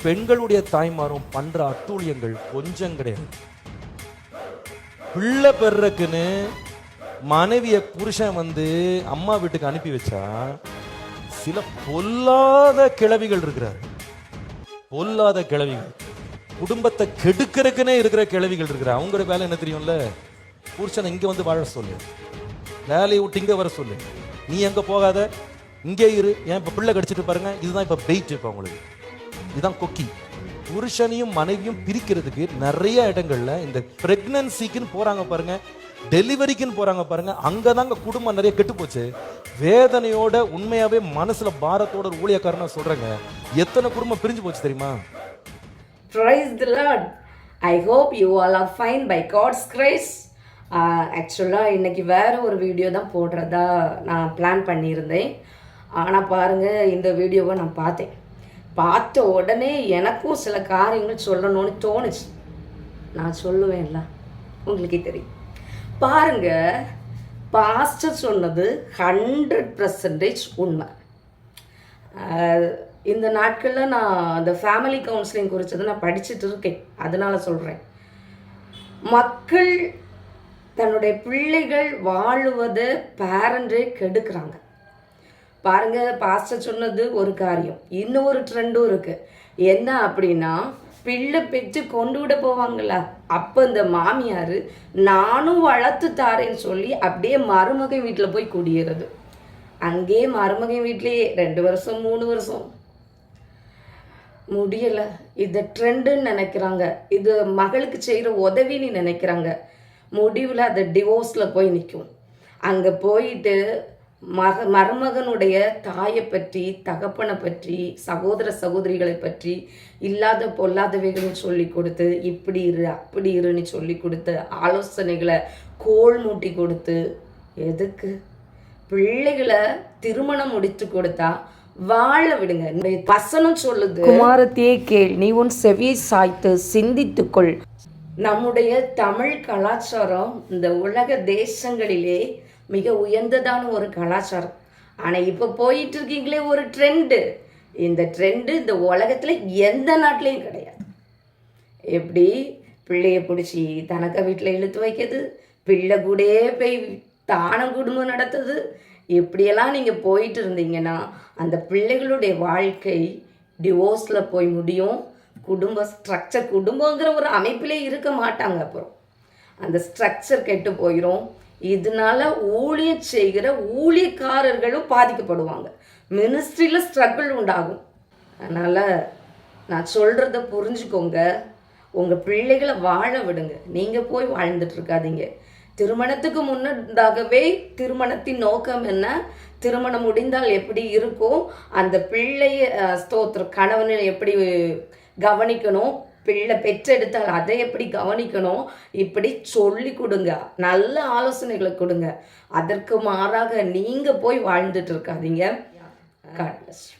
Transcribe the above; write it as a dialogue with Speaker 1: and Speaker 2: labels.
Speaker 1: பெண்களுடைய தாய்மாரும் பண்ற அட்டூழியங்கள் கொஞ்சம் கிடையாது. பிள்ளை பெறக்குன்னு மனைவிய புருஷன் அம்மா வீட்டுக்கு அனுப்பி வச்சா சில பொல்லாத கிழவிகள் இருக்கிறார். பொல்லாத கிழவிகள், குடும்பத்தை கெடுக்கிறதுக்குன்னே இருக்கிற கிழவிகள் இருக்கிற. அவங்களோட வேலை என்ன தெரியும்ல, புருஷனை இங்க வாழ சொல்லு, வேலையை விட்டு இங்க வர சொல்லு, நீ எங்க போகாத இங்கே இரு, ஏன் இப்ப பிள்ளை கடிச்சிட்டு பாருங்க. இதுதான் இப்ப பெயிட். இப்ப உங்களுக்கு இதுதான் கொக்கி. புருஷனையும் மனைவியும் பிரிக்கிறதுக்கு நிறைய இடங்கள்ல இந்த பிரெக்னன்சிக்குன்னு போறாங்க பாருங்க, டெலிவரிக்குன்னு போறாங்க பாருங்க, அங்கதாங்க குடும்பம் நிறைய கெட்டு போச்சு. வேதனையோட உண்மையாவே மனசுல பாரத்தோட ஒரு ஊழியக்காரனா சொல்றேங்க, எத்தனை குடும்பம் பிரிஞ்சு போச்சு தெரியுமா?
Speaker 2: Praise the Lord. I hope you all are fine by God's grace. ஆக்சுவலாக இன்றைக்கி வேறு ஒரு வீடியோ தான் போடுறதா நான் பிளான் பண்ணியிருந்தேன். ஆனால் பாருங்கள், இந்த வீடியோவை நான் பார்த்த உடனே எனக்கும் சில காரியங்கள் சொல்லணும்னு தோணுச்சு. நான் சொல்லுவேன்ல, உங்களுக்கே தெரியும். பாருங்கள், பாஸ்டர் சொன்னது 100% உண்மை. இந்த நாட்களில் நான் அந்த ஃபேமிலி கவுன்சிலிங் குறித்தது நான் படிச்சுட்டு இருக்கேன். அதனால சொல்கிறேன், மக்கள் தன்னுடைய பிள்ளைகள் வாழுவதை பேரண்டே கெடுக்கிறாங்க. பாருங்க, பாஸ்டர் சொன்னது ஒரு காரியம், இன்னொரு ட்ரெண்டும் இருக்குது. என்ன அப்படின்னா, பிள்ளை பெற்று கொண்டு விட போவாங்கள, அப்போ இந்த மாமியார் நானும் வளர்த்து தாரேன்னு சொல்லி அப்படியே மருமகன் வீட்டில் போய் குடியேறது. அங்கே மருமகன் வீட்லேயே 2 வருஷம் 3 வருஷம் முடியலை. இதை ட்ரெண்டுன்னு நினைக்கிறாங்க, இது மகளுக்கு செய்கிற உதவின்னு நினைக்கிறாங்க. முடிவில் அது டிவோர்ஸில் போய் நிற்கும். அங்கே போயிட்டு மருமகனுடைய தாயை பற்றி, தகப்பனை பற்றி, சகோதர சகோதரிகளை பற்றி இல்லாத பொல்லாதவைகளையும் சொல்லி கொடுத்து, இப்படி இரு அப்படி இருன்னு சொல்லி கொடுத்து, ஆலோசனைகளை கோல் மூட்டி கொடுத்து, எதுக்கு? பிள்ளைகளை திருமணம் முடித்து கொடுத்தா வாழ விடுங்க. வசனம் சொல்லுது, குமாரத்தியே கேள், நீ உன் செவியை சாய்த்து சிந்தித்துக்கொள். நம்முடைய தமிழ் கலாச்சாரம் இந்த உலக தேசங்களிலே மிக உயர்ந்ததான ஒரு கலாச்சாரம். ஆனால் இப்போ போயிட்டு இருக்கீங்களே ஒரு ட்ரெண்டு, இந்த ட்ரெண்டு இந்த உலகத்தில் எந்த நாட்டிலையும் கிடையாது. எப்படி பிள்ளைய பிடிச்சி தனக்க வீட்டில் இழுத்து வைக்கிறது, பிள்ளை கூடயே போய் தானம் குடும்பம் நடத்துது, இப்படியெல்லாம் நீங்கள் போயிட்டு இருந்தீங்கன்னா அந்த பிள்ளைகளுடைய வாழ்க்கை டிவோர்ஸில் போய் முடியும். குடும்ப ஸ்ட்ரக்சர், குடும்பங்கிற ஒரு அமைப்பிலே இருக்க மாட்டாங்க. அப்புறம் அந்த ஸ்ட்ரக்சர் கெட்டு போயிடும். இதனால ஊழியம் செய்கிற ஊழியக்காரர்களும் பாதிக்கப்படுவாங்க. மினிஸ்ட்ரியில் ஸ்ட்ரகிள் உண்டாகும். அதனால் நான் சொல்கிறத புரிஞ்சுக்கோங்க. உங்கள் பிள்ளைகளை வாழ விடுங்க, நீங்கள் போய் வாழ்ந்துட்டு இருக்காதீங்க. திருமணத்துக்கு முன்னதாகவே திருமணத்தின் நோக்கம் என்ன, திருமணம் முடிந்தால் எப்படி இருக்கும், அந்த பிள்ளைய ஸ்தோத்திர கணவனை எப்படி கவனிக்கணும், பிள்ளை பெற்றெடுத்தால் அதை எப்படி கவனிக்கணும், இப்படி சொல்லி கொடுங்க, நல்ல ஆலோசனைகளை கொடுங்க. அதற்கு மாறாக நீங்கள் போய் வாழ்ந்துட்டு இருக்காதீங்க. God bless you.